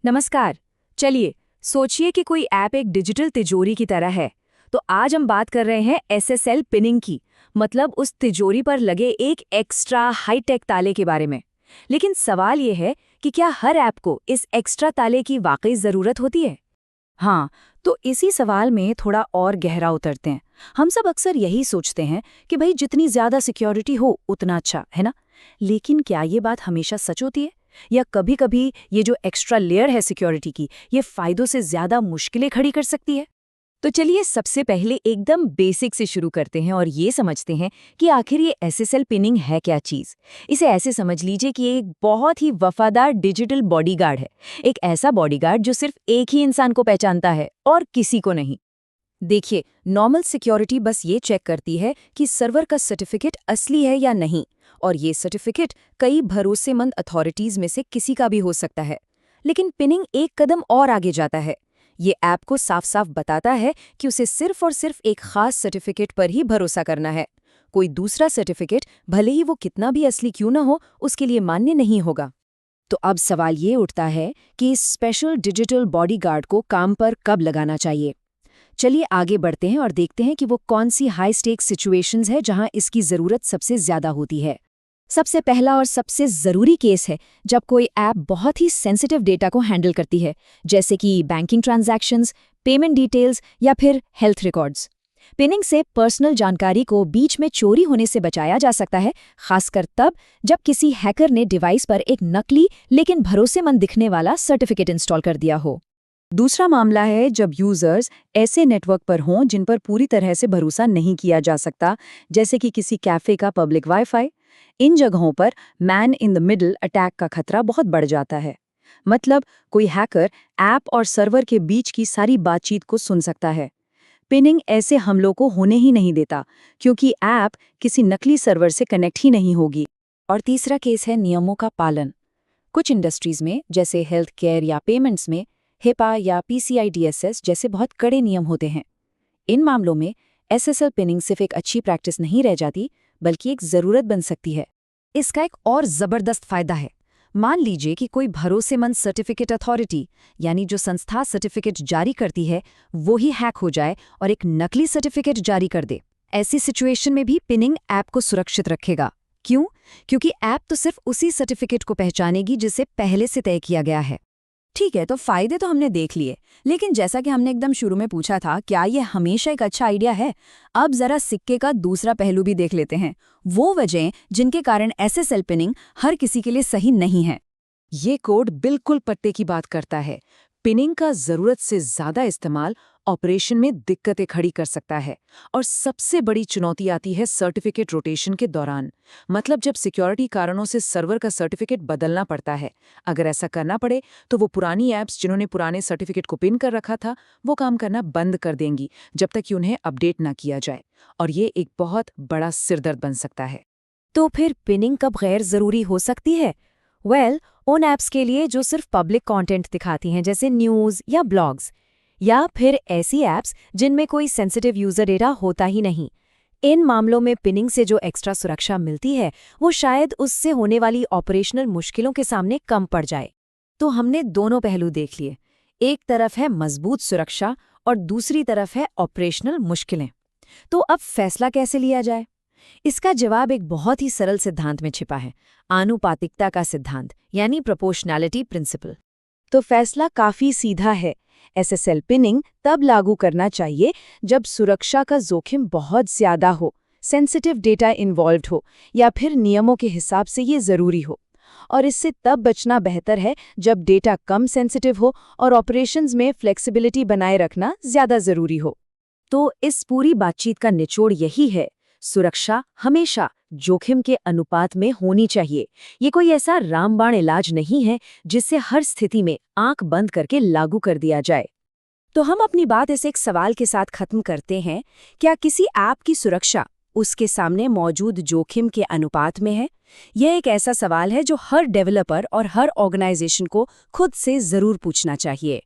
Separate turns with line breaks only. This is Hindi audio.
नमस्कार। चलिए सोचिए कि कोई ऐप एक डिजिटल तिजोरी की तरह है। तो आज हम बात कर रहे हैं एसएसएल पिनिंग की, मतलब उस तिजोरी पर लगे एक एक्स्ट्रा हाईटेक ताले के बारे में। लेकिन सवाल ये है कि क्या हर ऐप को इस एक्स्ट्रा ताले की वाकई ज़रूरत होती है? हाँ, तो इसी सवाल में थोड़ा और गहरा उतरते हैं। हम सब अक्सर यही सोचते हैं कि भाई जितनी ज़्यादा सिक्योरिटी हो उतना अच्छा है ना। लेकिन क्या ये बात हमेशा सच होती है, या कभी-कभी ये जो एक्स्ट्रा लेयर है सिक्योरिटी की, ये फायदों से ज़्यादा मुश्किलें खड़ी कर सकती है? तो चलिए सबसे पहले एकदम बेसिक से शुरू करते हैं और ये समझते हैं कि आखिर ये एसएसएल पिनिंग है क्या चीज़। इसे ऐसे समझ लीजिए कि ये एक बहुत ही वफादार डिजिटल बॉडीगार्ड है। एक ऐसा बॉडीगार्ड जो सिर्फ एक ही इंसान को पहचानता है और किसी को नहीं। देखिए, नॉर्मल सिक्योरिटी बस ये चेक करती है कि सर्वर का सर्टिफिकेट असली है या नहीं, और ये सर्टिफिकेट कई भरोसेमंद अथॉरिटीज में से किसी का भी हो सकता है। लेकिन पिनिंग एक कदम और आगे जाता है। ये ऐप को साफ साफ बताता है कि उसे सिर्फ और सिर्फ एक खास सर्टिफिकेट पर ही भरोसा करना है। कोई दूसरा सर्टिफिकेट, भले ही वो कितना भी असली क्यों ना हो, उसके लिए मान्य नहीं होगा। तो अब सवाल ये उठता है कि इस स्पेशल डिजिटल बॉडीगार्ड को काम पर कब लगाना चाहिए। चलिए आगे बढ़ते हैं और देखते हैं कि वो कौन सी हाई स्टेक सिचुएशंस है जहां इसकी ज़रूरत सबसे ज़्यादा होती है। सबसे पहला और सबसे ज़रूरी केस है जब कोई ऐप बहुत ही सेंसिटिव डेटा को हैंडल करती है, जैसे कि बैंकिंग ट्रांजैक्शंस, पेमेंट डिटेल्स या फिर हेल्थ रिकॉर्ड्स। पिनिंग से पर्सनल जानकारी को बीच में चोरी होने से बचाया जा सकता है, खासकर तब जब किसी हैकर ने डिवाइस पर एक नकली लेकिन भरोसेमंद दिखने वाला सर्टिफिकेट इंस्टॉल कर दिया हो। दूसरा मामला है जब यूजर्स ऐसे नेटवर्क पर हों जिन पर पूरी तरह से भरोसा नहीं किया जा सकता, जैसे कि किसी कैफे का पब्लिक वाईफाई। इन जगहों पर man in the middle attack का खतरा बहुत बढ़ जाता है। मतलब कोई हैकर ऐप और सर्वर के बीच की सारी बातचीत को सुन सकता है। पिनिंग ऐसे हमलों को होने ही नहीं देता, क्योंकि ऐप किसी नकली सर्वर से कनेक्ट ही नहीं होगी। और तीसरा केस है नियमों का पालन। कुछ इंडस्ट्रीज में, जैसे हेल्थ केयर या पेमेंट्स में, हिपा या पीसीआई डीएसएस जैसे बहुत कड़े नियम होते हैं। इन मामलों में एसएसएल पिनिंग सिर्फ एक अच्छी प्रैक्टिस नहीं रह जाती, बल्कि एक ज़रूरत बन सकती है। इसका एक और ज़बरदस्त फायदा है। मान लीजिए कि कोई भरोसेमंद सर्टिफिकेट अथॉरिटी, यानी जो संस्था सर्टिफिकेट जारी करती है, वो ही हैक हो जाए और एक नकली सर्टिफिकेट जारी कर दे। ऐसी सिचुएशन में भी पिनिंग ऐप को सुरक्षित रखेगा। क्यों? क्योंकि ऐप तो सिर्फ उसी सर्टिफिकेट को पहचानेगी जिसे पहले से तय किया गया है। ठीक है, तो फायदे तो हमने देख लिए, लेकिन जैसा कि हमने एकदम शुरू में पूछा था, क्या ये हमेशा एक अच्छा आइडिया है? अब जरा सिक्के का दूसरा पहलू भी देख लेते हैं, वो वजह जिनके कारण एसएसएल पिनिंग हर किसी के लिए सही नहीं है। ये कोड बिल्कुल पट्टे की बात करता है। पिनिंग का ज़रूरत से ज़्यादा इस्तेमाल ऑपरेशन में दिक्कतें खड़ी कर सकता है, और सबसे बड़ी चुनौती आती है सर्टिफिकेट रोटेशन के दौरान। मतलब जब सिक्योरिटी कारणों से सर्वर का सर्टिफिकेट बदलना पड़ता है। अगर ऐसा करना पड़े तो वो पुरानी ऐप्स जिन्होंने पुराने सर्टिफिकेट को पिन कर रखा था, वो काम करना बंद कर देंगी जब तक कि उन्हें अपडेट ना किया जाए, और ये एक बहुत बड़ा सिरदर्द बन सकता है। तो फिर पिनिंग कब गैर ज़रूरी हो सकती है? उन ऐप्स के लिए जो सिर्फ पब्लिक कंटेंट दिखाती हैं, जैसे न्यूज़ या ब्लॉग्स, या फिर ऐसी ऐप्स जिनमें कोई सेंसिटिव यूज़र डेटा होता ही नहीं। इन मामलों में पिनिंग से जो एक्स्ट्रा सुरक्षा मिलती है, वो शायद उससे होने वाली ऑपरेशनल मुश्किलों के सामने कम पड़ जाए। तो हमने दोनों पहलू देख लिए। एक तरफ है मजबूत सुरक्षा और दूसरी तरफ है ऑपरेशनल मुश्किलें। तो अब फैसला कैसे लिया जाए? इसका जवाब एक बहुत ही सरल सिद्धांत में छिपा है, आनुपातिकता का सिद्धांत, यानी प्रोपोर्शनैलिटी प्रिंसिपल। तो फैसला काफी सीधा है। एसएसएल पिनिंग तब लागू करना चाहिए जब सुरक्षा का जोखिम बहुत ज्यादा हो, सेंसिटिव डेटा इन्वॉल्व्ड हो, या फिर नियमों के हिसाब से ये जरूरी हो। और इससे तब बचना बेहतर है जब डेटा कम सेंसिटिव हो और ऑपरेशंस में फ्लेक्सिबिलिटी बनाए रखना ज्यादा जरूरी हो। तो इस पूरी बातचीत का निचोड़ यही है, सुरक्षा हमेशा जोखिम के अनुपात में होनी चाहिए। ये कोई ऐसा रामबाण इलाज नहीं है जिससे हर स्थिति में आंख बंद करके लागू कर दिया जाए। तो हम अपनी बात इस एक सवाल के साथ खत्म करते हैं, क्या किसी ऐप की सुरक्षा उसके सामने मौजूद जोखिम के अनुपात में है? यह एक ऐसा सवाल है जो हर डेवलपर और हर ऑर्गेनाइजेशन को खुद से जरूर पूछना चाहिए।